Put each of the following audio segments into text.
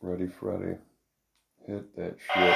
Freddy, hit that shit.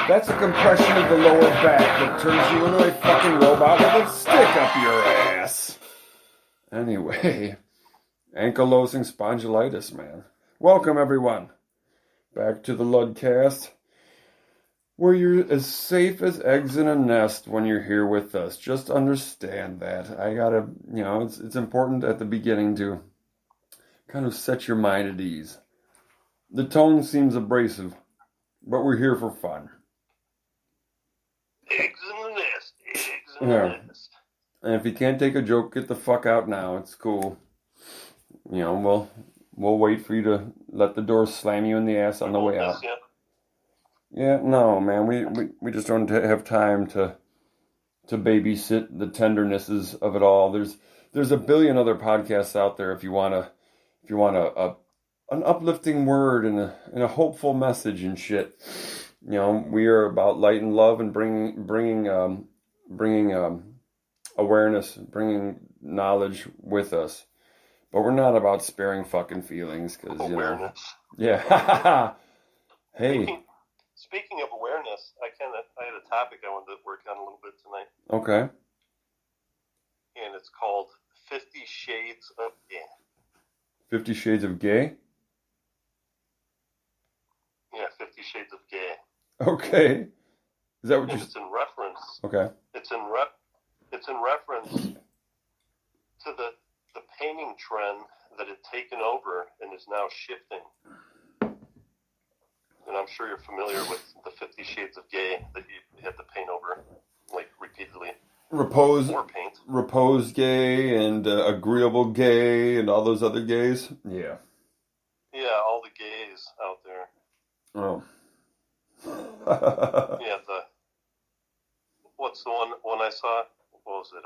That's a compression of the lower back that turns you into a fucking robot with a stick up your ass. Anyway, ankylosing spondylitis, man. Welcome, everyone, back to the Ludcast, where you're as safe as eggs in a nest when you're here with us. Just understand that. I gotta, it's important at the beginning to kind of set your mind at ease. The tone seems abrasive, but we're here for fun. Eggs in the nest. Eggs in the nest. And if you can't take a joke, get the fuck out now. It's cool. We'll wait for you to let the door slam you in the ass on the way out. Yeah, no, man. We just don't have time to babysit the tendernesses of it all. There's a billion other podcasts out there if you want an uplifting word and a hopeful message and shit. We are about light and love and bringing awareness, bringing knowledge with us. But we're not about sparing fucking feelings, because awareness. Yeah. Hey. Speaking of awareness, I had a topic I wanted to work on a little bit tonight. Okay. And it's called 50 Shades of Gay. 50 Shades of Gay? Yeah, 50 Shades of Gay. Okay. Is that what you... It's in reference... Okay. It's in reference to the painting trend that had taken over and is now shifting. And I'm sure you're familiar with the 50 Shades of Gay that you had to paint over, like, repeatedly. Repose gay and agreeable gay and all those other gays? Yeah. Yeah, all the gays out there. Oh. Yeah, what's the one I saw? What was it?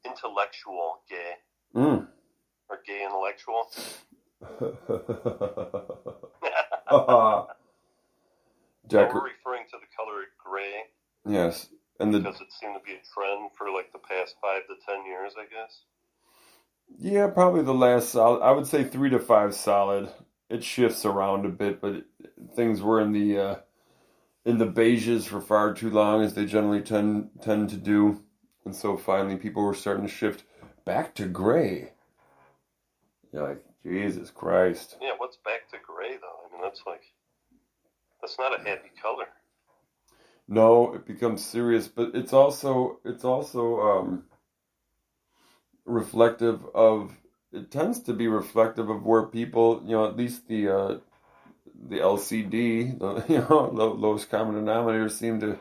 Intellectual gay. Mm. Or gay intellectual. We're referring to the color gray. Yes. Because it seemed to be a trend for like the past 5 to 10 years, I guess. Yeah, probably the last solid. I would say 3 to 5 solid. It shifts around a bit, but things were in the beiges for far too long, as they generally tend to do, and so finally people were starting to shift back to gray. You're like, Jesus Christ. Yeah, what's back to gray though? I mean, that's not a happy color. No, it becomes serious, but it's also reflective of. It tends to be reflective of where people, at least the LCD, the lowest common denominator, seem to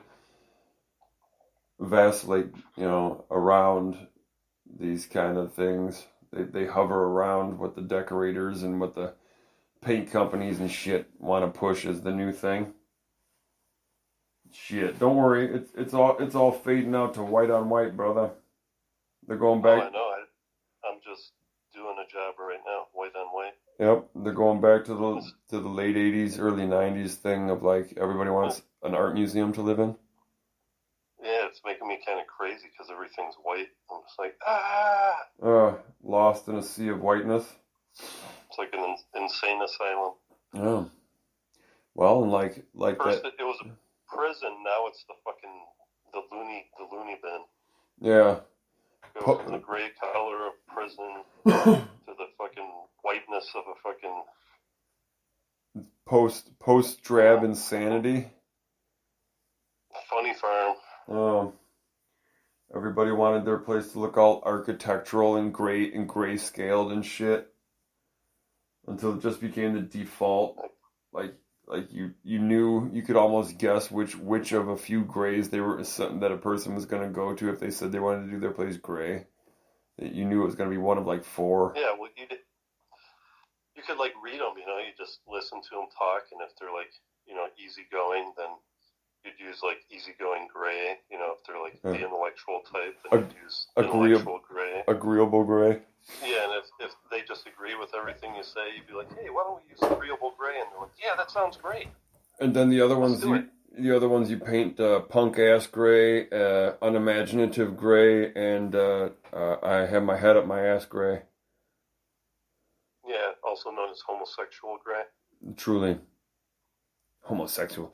vacillate, around these kind of things. They hover around what the decorators and what the paint companies and shit want to push as the new thing. Shit, don't worry. It's all fading out to white on white, brother. They're going back. Oh, I know. I'm just doing a job right now, white on white. Yep, they're going back to the late 80s, early 90s thing of like everybody wants an art museum to live in. Yeah, it's making me kind of crazy because everything's white. I'm just like, lost in a sea of whiteness. It's like an insane asylum. Yeah. Well, and like first that. It was a prison. Now it's the loony bin. Yeah. Go from the gray color of prison to the fucking whiteness of a fucking post drab insanity. Funny Farm. Everybody wanted their place to look all architectural and great and grayscaled and shit until it just became the default. Like you knew, you could almost guess which of a few grays they were that a person was going to go to if they said they wanted to do their place gray. You knew it was going to be one of like four. Yeah, well, you could like read them, you know, you just listen to them talk, and if they're like, you know, easygoing, then you'd use like easygoing gray. You know, if they're like the intellectual type, then you'd use intellectual gray. Agreeable gray. Yeah, and if they disagree with everything you say, you'd be like, hey, why don't we use agreeable gray? And they're like, yeah, that sounds great. And then the other ones you paint punk ass gray, unimaginative gray, and I have my head up my ass gray. Yeah, also known as homosexual gray. Truly. Homosexual.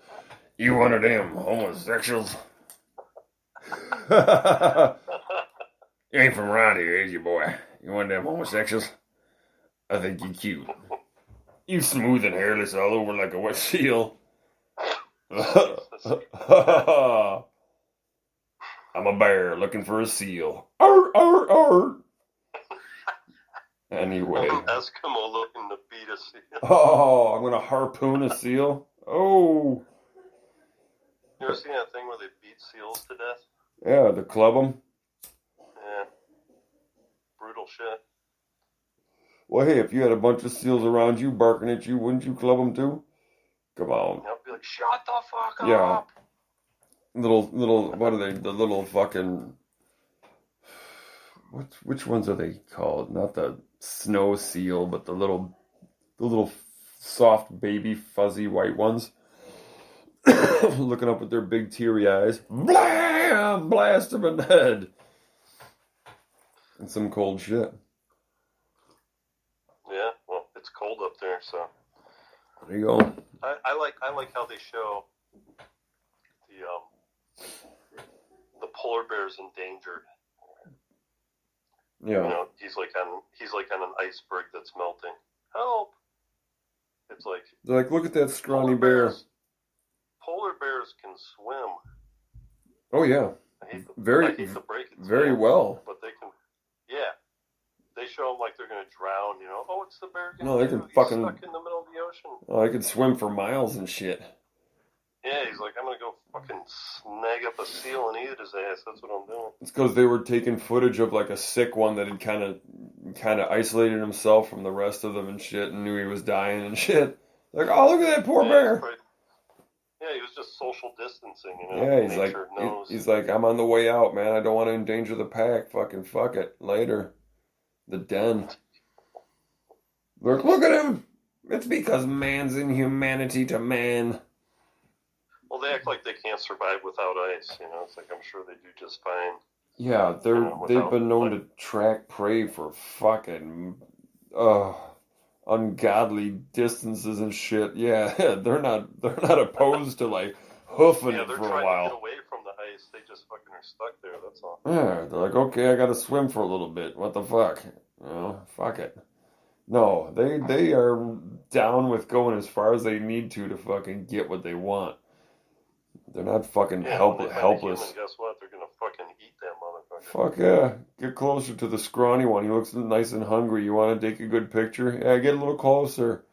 You one of them homosexuals? You ain't from around here, is you, boy? You one of them homosexuals? I think you cute. You smooth and hairless all over like a wet seal. I'm a bear looking for a seal. Arr, arr, arr. Anyway. I'm an Eskimo looking to beat a seal. Oh, I'm gonna harpoon a seal? Oh. You ever seen that thing where they beat seals to death? Yeah, to club them. Yeah. Brutal shit. Well, hey, if you had a bunch of seals around you barking at you, wouldn't you club them too? Come on. I'd be like, shut the fuck up. Yeah. Little, what are they? The little fucking... Which ones are they called? Not the snow seal, but the little soft, baby, fuzzy white ones. Looking up with their big teary eyes. Blam! Blast them in the head. And some cold shit. Yeah, well, it's cold up there, so. There you go. I like how they show the polar bear's endangered. Yeah. You know, he's like on an iceberg that's melting. Help! It's like They're like, look at that scrawny bear. Polar bears can swim. Oh yeah. I hate to break it to very them, well. But they can. Yeah. They show them like they're gonna drown. You know. Oh, what's the bear gonna No, they do? can He's fucking stuck in the middle of the ocean. Oh, I could swim for miles and shit. Yeah, he's like, I'm gonna go fucking snag up a seal and eat his ass. That's what I'm doing. It's because they were taking footage of like a sick one that had kind of isolated himself from the rest of them and shit, and knew he was dying and shit. Like, oh, look at that poor bear. Yeah, he was just social distancing, you know. Yeah, he's like, I'm on the way out, man. I don't want to endanger the pack. Fucking fuck it. Later. The den. Look at him. It's because man's inhumanity to man. Well, they act like they can't survive without ice, you know. It's like, I'm sure they do just fine. Yeah, they've been known to track prey for fucking ungodly distances and shit. Yeah, they're not opposed to like hoofing it for a while. They're trying to get away from the ice. They just fucking are stuck there. That's all. Yeah, they're like, okay, I got to swim for a little bit. What the fuck? Fuck it. No, they are down with going as far as they need to fucking get what they want. They're not fucking helpless. Human, guess what? They're gonna fucking eat that motherfucker. Fuck yeah. Get closer to the scrawny one. He looks nice and hungry. You want to take a good picture? Yeah, get a little closer.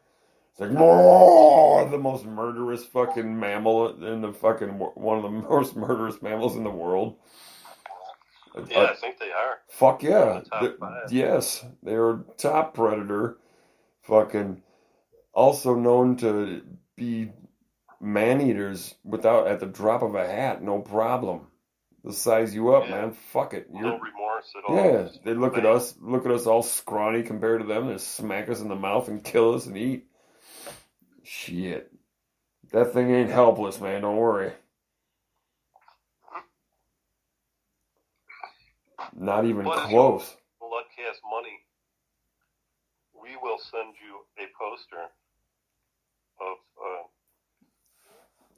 It's like, more the most murderous fucking mammal in the fucking, one of the most murderous mammals in the world. Yeah, I think they are. Fuck yeah. Yes, they're top predator. Fucking, also known to be man-eaters at the drop of a hat, no problem. They'll size you up, man. Fuck it. No remorse at all. Yeah, they look at us all scrawny compared to them. They smack us in the mouth and kill us and eat. Shit. That thing ain't helpless, man. Don't worry. Not even close. Bloodcast money. We will send you a poster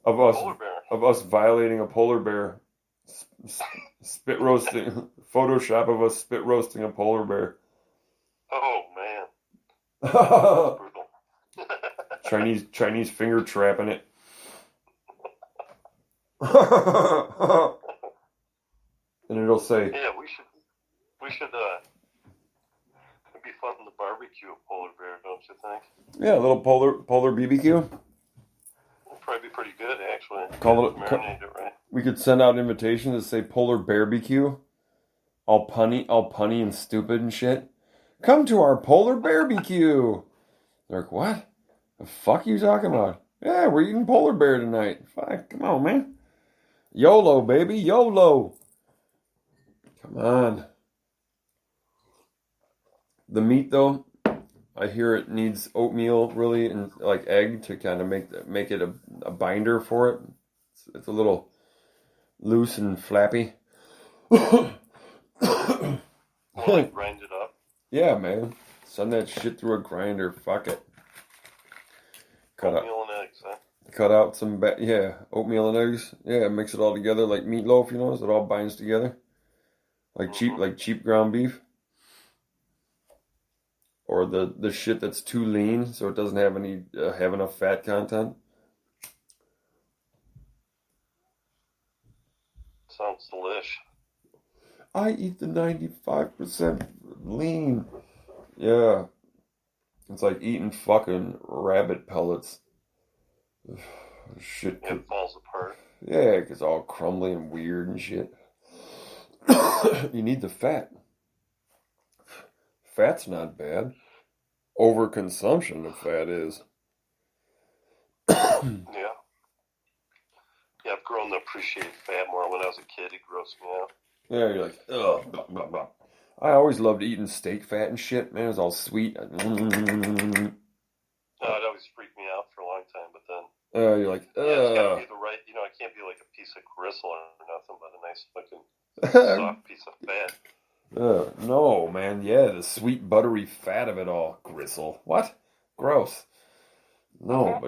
of us violating a polar bear, spit roasting, Photoshop of us spit roasting a polar bear. Oh man, brutal. Chinese finger trapping it. And it'll say, Yeah, we should. It'd be fun to barbecue a polar bear, don't you think? yeah, a little polar BBQ. It'd probably be pretty good, actually. Marinate it right. We could send out invitations that say polar barbecue, all punny and stupid and shit. Come to our polar barbecue. They're like, what? The fuck are you talking about? Yeah, we're eating polar bear tonight. Fuck, come on, man. YOLO, baby, YOLO. Come on. The meat, though, I hear it needs oatmeal, really, and like egg to kind of make it a binder for it. It's a little loose and flappy. Like grind it up. Yeah, man. Send that shit through a grinder. Fuck it. Oatmeal and eggs, huh? Cut out some, oatmeal and eggs. Yeah, mix it all together like meatloaf, so it all binds together. Like cheap ground beef. Or the shit that's too lean, so it doesn't have enough fat content. Sounds delish. I eat the 95% lean. Yeah. It's like eating fucking rabbit pellets. Shit. It falls apart. Yeah, it gets all crumbly and weird and shit. You need the fat. Fat's not bad. Overconsumption of fat is. Yeah. Yeah, I've grown to appreciate fat more. When I was a kid, it grossed me out. Yeah, you're like, ugh, blah, blah, blah. I always loved eating steak fat and shit, man. It was all sweet. No, it always freaked me out for a long time, but then... You're like, ugh. Yeah, it's gotta be the right... it can't be like a piece of gristle or nothing, but a nice fucking soft piece of fat. No, man. Yeah, the sweet, buttery fat of it all. Gristle. What? Gross. No,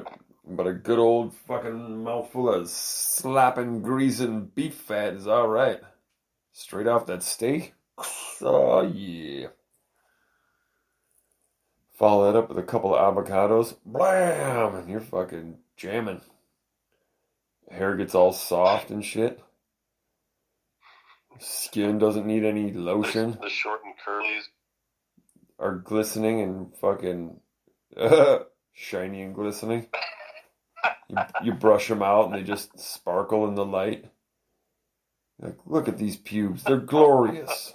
but a good old fucking mouthful of slapping, greasing beef fat is all right. Straight off that steak. Oh, yeah. Follow that up with a couple of avocados. Blam! And you're fucking jamming. Hair gets all soft and shit. Skin doesn't need any lotion. The short and curlies are glistening and fucking shiny and glistening. You brush them out and they just sparkle in the light. Like, look at these pubes. They're glorious.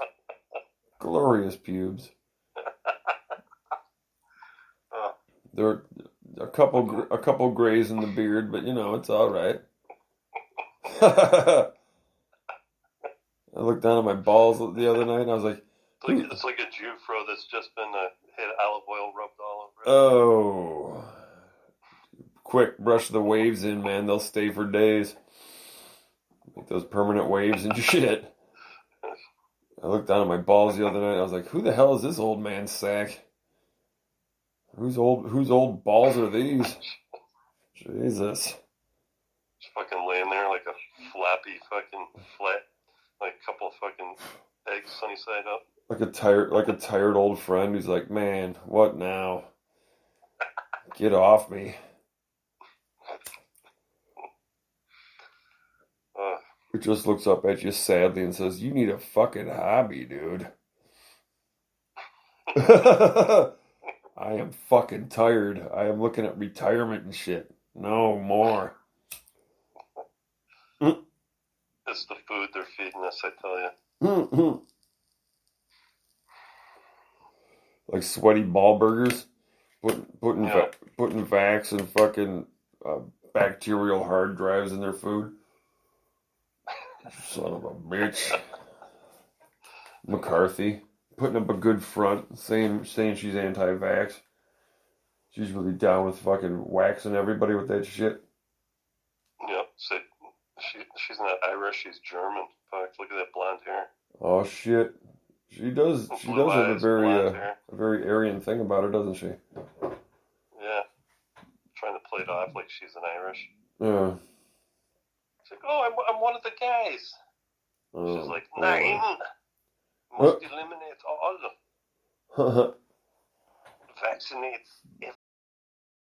Glorious pubes. There are a couple grays in the beard, but it's all right. I looked down at my balls the other night and I was like, it's like a Jufro that's just been had olive oil rubbed all over it. Oh. Quick, brush the waves in, man. They'll stay for days. Like those permanent waves and shit. I looked down at my balls the other night and I was like, who the hell is this old man's sack? Whose old balls are these? Jesus. Just fucking laying there like a flappy fucking flat, like a couple of fucking eggs sunny side up. Like a tired old friend who's like, man, what now? Get off me. Who just looks up at you sadly and says, you need a fucking hobby, dude. I am fucking tired. I am looking at retirement and shit. No more. It's the food they're feeding us, I tell you. Like sweaty ball burgers. Putting Vax and fucking bacterial hard drives in their food. Son of a bitch. McCarthy. Putting up a good front, saying she's anti-vax. She's really down with fucking waxing everybody with that shit. Yep. So she's not Irish, she's German. Fuck, look at that blonde hair. Oh shit. She does have a very Aryan thing about her, doesn't she? Yeah. Trying to play it off like she's an Irish. Yeah. She's like, oh, I'm one of the guys. She's like, nine. Must eliminate all. Vaccinate